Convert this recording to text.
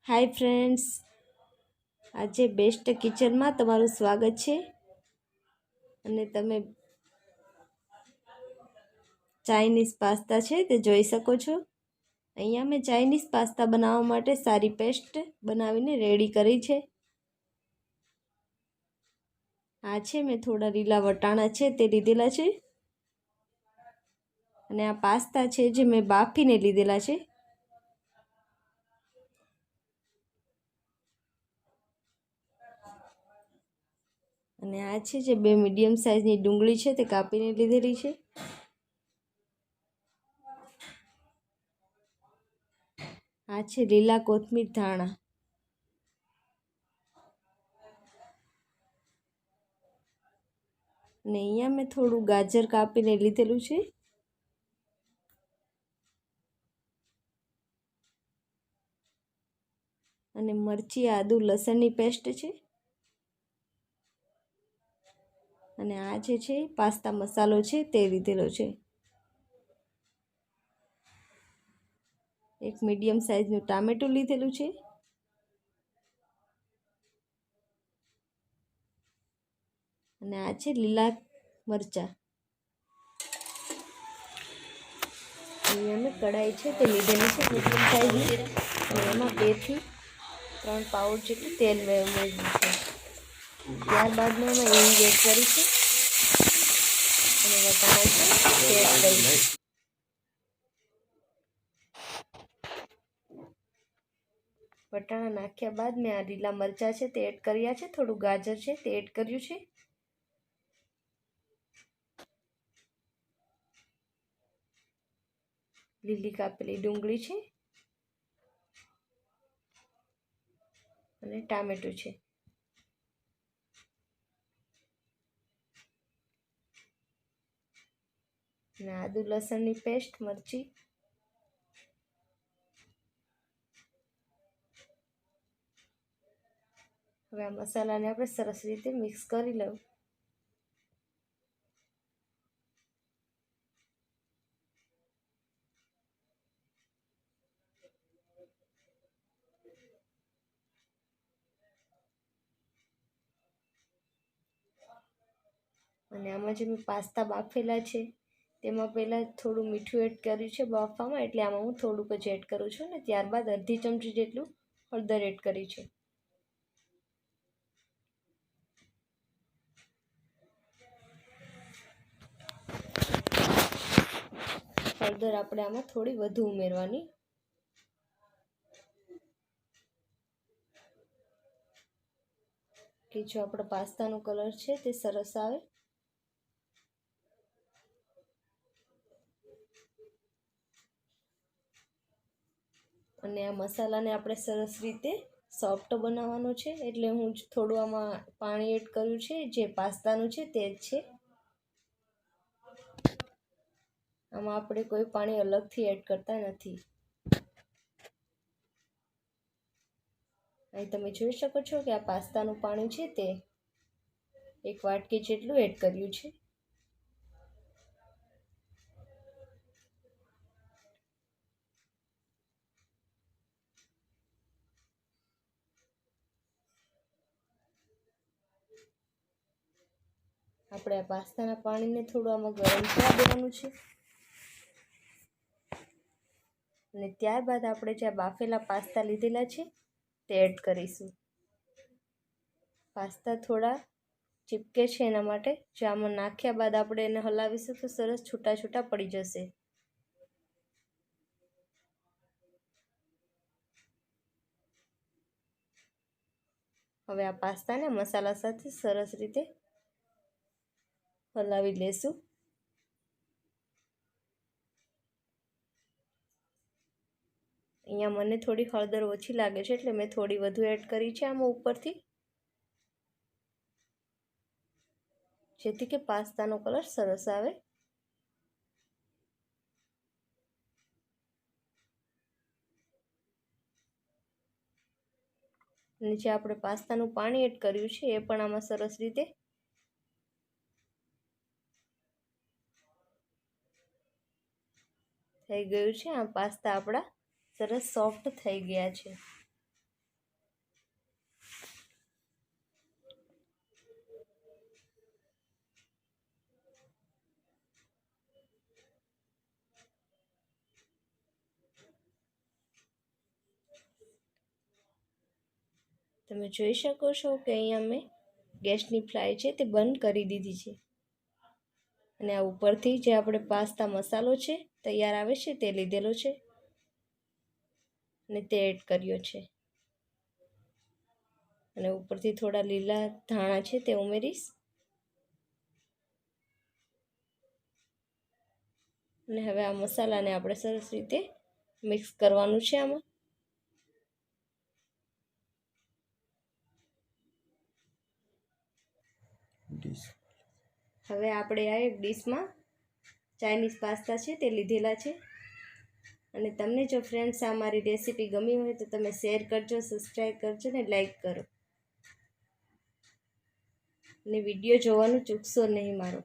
Hi friends, આજે best કિચનમાં તમારું સ્વાગત છે. અને તમે ચાઇનીઝ પાસ્તા છે તે જોઈ શકો છો. અહીંયા મેં ચાઇનીઝ પાસ્તા બનાવવા માટે સારી પેસ્ટ બનાવીને રેડી કરી છે. આ છે મેં થોડા લીલા વટાણા છે તે લીધેલા છે. અને આ પાસ્તા છે જે મેં બાફીને લીધેલા છે. અને આ છે જે 2 મીડિયમ સાઇઝની ડુંગળી છે તે કાપીને લીધેલી છે. આ છે લીલા કોથમીર ધાણા. અને અહીંયા મેં થોડું ગાજર કાપીને લીધેલું છે. અને મરચી, આદુ, લસણની પેસ્ટ છે. અને આ જે છે પાસ્તા મસાલો છે તે લીધેલો છે. એક મીડિયમ સાઇઝનું ટામેટું લીધેલું છે. અને આ છે લીલા મરચાં. અહીંયા મેં કઢાઈ છે તે લીધેલી છે મીડિયમ સાઇઝની. અને એમાં 2 થી 3 પાઉચ જેટલું તેલ ઉમેર્યું છે. ત્યારબાદ મેં એમાં હિંગ એડ કરી છે. અને વટાણા છે તે એડ કરી છે. વટાણા નાખ્યા બાદ મેં આ લીલા મરચાં છે તે એડ કર્યા છે. થોડું ગાજર છે તે એડ કર્યું છે. લીલી કાપેલી ડુંગળી છે. અને ટામેટું છે. અને આદુ લસણની પેસ્ટ, મરચી. હવે આ મસાલાને આપણે સરસ રીતે મિક્સ કરી લઉં. અને આમાં જે મેં પાસ્તા બાફેલા છે તેમાં પહેલાં થોડું મીઠું એડ કર્યું છે બાફવામાં, એટલે આમાં હું થોડુંક જ એડ કરું છું. અને ત્યારબાદ અડધી ચમચી જેટલું હળદર એડ કરી છે. હળદર આપણે આમાં થોડી વધુ ઉમેરવાની. કે જો આપણો પાસ્તાનો કલર છે તે સરસ આવે. અને આ મસાલાને આપણે સરસ રીતે સોફ્ટ બનાવવાનો છે, એટલે હું થોડું આમાં પાણી એડ કર્યું છે. જે પાસ્તાનું છે તે જ છે. આમાં આપણે કોઈ પાણી અલગથી એડ કરતા નથી. અહીં તમે જોઈ શકો છો કે આ પાસ્તાનું પાણી છે તે 1 વાટકી જેટલું એડ કર્યું છે. આપણે આ પાસ્તાના પાણીને થોડું આમાં ગરમ થવા દેવાનું છે. અને ત્યારબાદ આપણે જે બાફેલા પાસ્તા લીધેલા છે તે એડ કરીશું. પાસ્તા થોડા ચીપકે છે એના માટે જે આમાં નાખ્યા બાદ આપણે એને હલાવીશું તો સરસ છૂટા છૂટા પડી જશે. હવે આ પાસ્તાને મસાલા સાથે સરસ રીતે હલાવી લેશું. અહીંયા મને થોડી હળદર ઓછી લાગે છે એટલે મેં થોડી વધુ એડ કરી છે આમાં ઉપરથી, જેથી કે પાસ્તાનો કલર સરસ આવે. અને જે આપણે પાસ્તાનું પાણી એડ કર્યું છે એ પણ આમાં સરસ રીતે થઈ ગયું છે. આ પાસ્તા આપણા સરસ સોફ્ટ થઈ ગયા છે. તમે જોઈ શકો છો કે અહીંયા મેં ગેસની ફ્લાય છે તે બંધ કરી દીધી છે અને આ ઉપરથી જે આપણે પાસ્તા મસાલો છે તૈયાર આવે છે તે લીધેલો છે અને તે એડ કર્યો છે અને ઉપરથી થોડા લીલા ધાણા છે તે ઉમેરીશ અને હવે આ મસાલાને આપણે સરસ રીતે મિક્સ કરવાનું છે આમાં હવે આપણે આ એક ડીશમાં ચાઇનીઝ પાસ્તા છે તે લીધેલા છે અને તમને જો ફ્રેન્ડ્સ આ મારી રેસીપી ગમી હોય તો તમે શેર કરજો, સબસ્ક્રાઈબ કરજો ને લાઈક કરો અને વિડીયો જોવાનું ચૂકશો નહીં મારો.